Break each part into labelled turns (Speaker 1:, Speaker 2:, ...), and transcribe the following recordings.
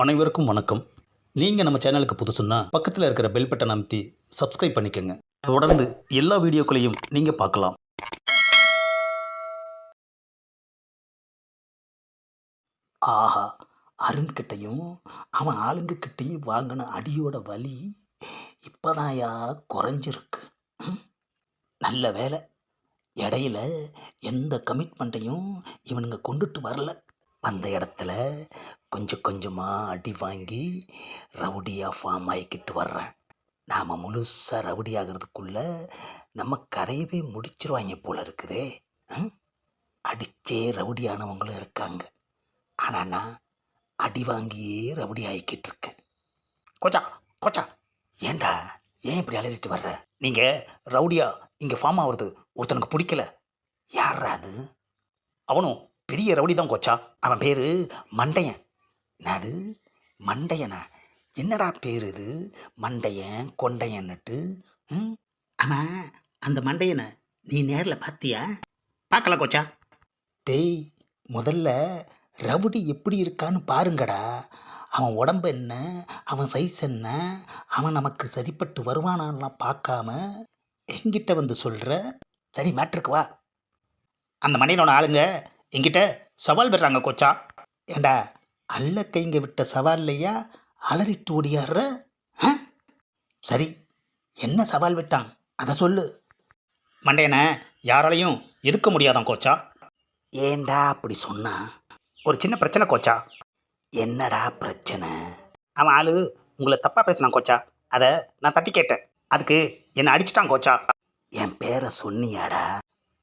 Speaker 1: அனைவருக்கும் வணக்கம். நீங்கள் நம்ம சேனலுக்கு புதுசுன்னா பக்கத்தில் இருக்கிற பெல் பட்டன் அமைத்தி சப்ஸ்கிரைப் பண்ணிக்கோங்க. தொடர்ந்து எல்லா வீடியோக்களையும் நீங்கள் பார்க்கலாம். ஆஹா, அருண்கிட்டையும் அவன் ஆளுங்கக்கிட்டையும் வாங்கின அடியோட வலி இப்போதாயா குறைஞ்சிருக்கு. நல்ல வேலை, இடையில எந்த கமிட்மெண்ட்டையும் இவனுங்க கொண்டுட்டு வரல. அந்த இடத்துல கொஞ்சம் கொஞ்சமாக அடி வாங்கி ரவுடியாக ஃபார்ம் ஆகிக்கிட்டு வர்றேன். நாம் முழுசாக ரவுடி ஆகிறதுக்குள்ள நம்ம கதையவே முடிச்சிருவாங்க போல இருக்குதே. அடித்தே ரவுடியானவங்களும் இருக்காங்க. ஆனால் நான் அடி வாங்கியே ரவுடி ஆகிக்கிட்டு இருக்கேன். கோச்சா கோச்சா, ஏண்டா ஏன் இப்படி அலறிட்டு வர்ற? நீங்கள் ரவுடியா இங்கே ஃபார்ம் ஆகுறது ஒருத்தனுக்கு பிடிக்கல. யாரா அது? அவனும் பெரிய ரவுடி தான் கோச்சா. அவன் பேர் மண்டையன். அது மண்டையனா? என்னடா பேர் இது? மண்டையன் கொண்டையன்னுட்டு. ஆமாம், அந்த மண்டையனை நீ நேரில் பார்த்தியா? பார்க்கல கோச்சா. டேய், முதல்ல ரவுடி எப்படி இருக்கான்னு பாருங்கடா. அவன் உடம்பு என்ன, அவன் சைஸ் என்ன, அவன் நமக்கு சரிப்பட்டு வருவானான்லாம் பார்க்காம என்கிட்ட வந்து சொல்கிற. சரி, மேட்ருக்கு வா. அந்த மண்டையனோட ஆளுங்க என்கிட்ட சவால் விடுறாங்க கோச்சா. ஏண்டா, அல்ல கைங்க விட்ட சவால் இல்லையா அலறிட்டு ஓடியாடுற? சரி, என்ன சவால் விட்டான் அதை சொல்லு. மண்டையனை யாராலையும் எதுக்க முடியாதான் கோச்சா. ஏண்டா அப்படி சொன்னா? ஒரு சின்ன பிரச்சனை கோச்சா. என்னடா பிரச்சனை? அவன் ஆளு உங்களை தப்பாக பேசினான் கோச்சா. அதை நான் தட்டி கேட்டேன். அதுக்கு என்னை அடிச்சிட்டான் கோச்சா. என் பேரை சொன்னியாடா?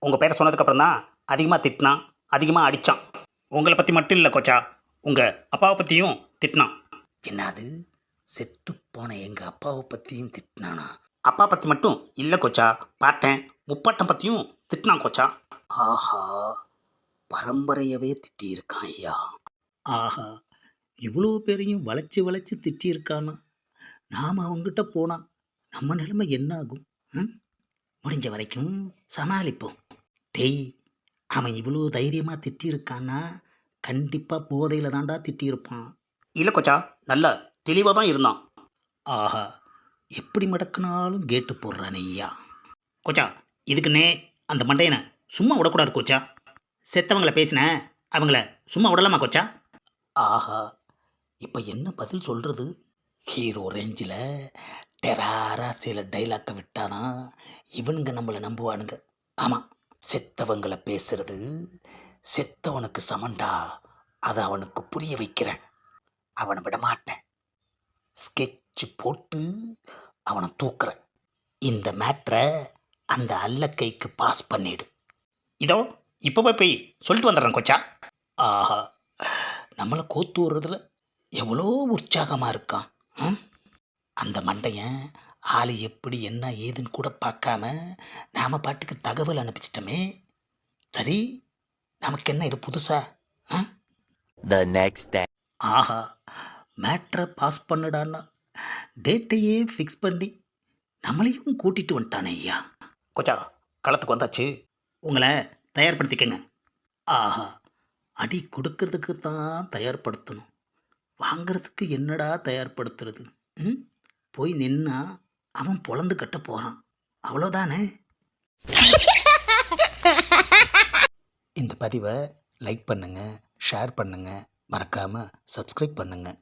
Speaker 1: உங்கள் பேரை சொன்னதுக்கப்புறம் தான் அதிகமாக திட்டினான், அதிகமாக அடித்தான். உங்களை பற்றி மட்டும் இல்லை கோச்சா, உங்கள் அப்பாவை பற்றியும் திட்டினான். என்னது, செத்து போன எங்கள் அப்பாவை பற்றியும் திட்டினானா? அப்பா பற்றி மட்டும் இல்லை கோச்சா, பாட்டேன் முப்பாட்டம் பற்றியும் திட்டினான் கோச்சா. ஆஹா, பரம்பரையவே திட்டியிருக்கான் ஐயா. ஆஹா, இவ்வளோ பேரையும் வளைச்சி வளைச்சி திட்டியிருக்கானா? நாம் அவங்ககிட்ட போனால் நம்ம நிலைமை என்ன ஆகும்? முடிஞ்ச வரைக்கும் சமாளிப்போம். டேய், அவன் இவ்வளோ தைரியமாக திட்டியிருக்கான்னா கண்டிப்பாக போதையில் தாண்டா திட்டியிருப்பான். இல்லை கோச்சா, நல்லா தெளிவாக தான் இருந்தான். ஆஹா, எப்படி மடக்குனாலும் கேட்டு போடுறானே ஐயா. கோச்சா, இதுக்குன்னே அந்த மண்டையனை சும்மா விடக்கூடாது கோச்சா. செத்தவங்களை பேசின அவங்கள சும்மா விடலாமா கோச்சா? ஆஹா, இப்போ என்ன பதில் சொல்கிறது? ஹீரோ ரேஞ்சில் டெராராக சில டைலாக்கை விட்டாதான் இவனுங்க நம்மளை நம்புவானுங்க. ஆமாம், செத்தவங்களை பேசுறது செத்தவனுக்கு சமண்டா. அதை அவனுக்கு புரிய வைக்கிறேன். அவனை விட மாட்டேன். ஸ்கெட்சு போட்டு அவனை தூக்குறேன். இந்த மேட்ரை அந்த அல்லக்கைக்கு பாஸ் பண்ணிடு. இதோ இப்போ போய் சொல்லிட்டு வந்துடுறேன் கோச்சா. ஆஹா, நம்மளை கோத்து விடுறதுல எவ்வளோ உற்சாகமாக இருக்கான். அந்த மண்டையன் ஆள் எப்படி என்ன ஏதுன்னு கூட பார்க்காம நாம் பாட்டுக்கு தகவல் அனுப்பிச்சிட்டோமே. சரி, நமக்கு என்ன இது புதுசா?
Speaker 2: The next day.
Speaker 1: ஆஹா, மேட்ரை பாஸ் பண்ணுடான்னா டேட்டையே ஃபிக்ஸ் பண்ணி நம்மளையும் கூட்டிகிட்டு வந்துட்டானே ஐயா. கோச்சா, களத்துக்கு வந்தாச்சு, உங்களை தயார்படுத்திக்கங்க. ஆஹா, அடி கொடுக்கறதுக்கு தான் தயார்படுத்தணும், வாங்கிறதுக்கு என்னடா தயார்படுத்துறது? போய் நின்னா அவன் பொழந்து கட்ட போகிறான், அவ்வளோதானே. இந்த பதிவை லைக் பண்ணுங்கள், ஷேர் பண்ணுங்கள், மறக்காமல் சப்ஸ்கிரைப் பண்ணுங்கள்.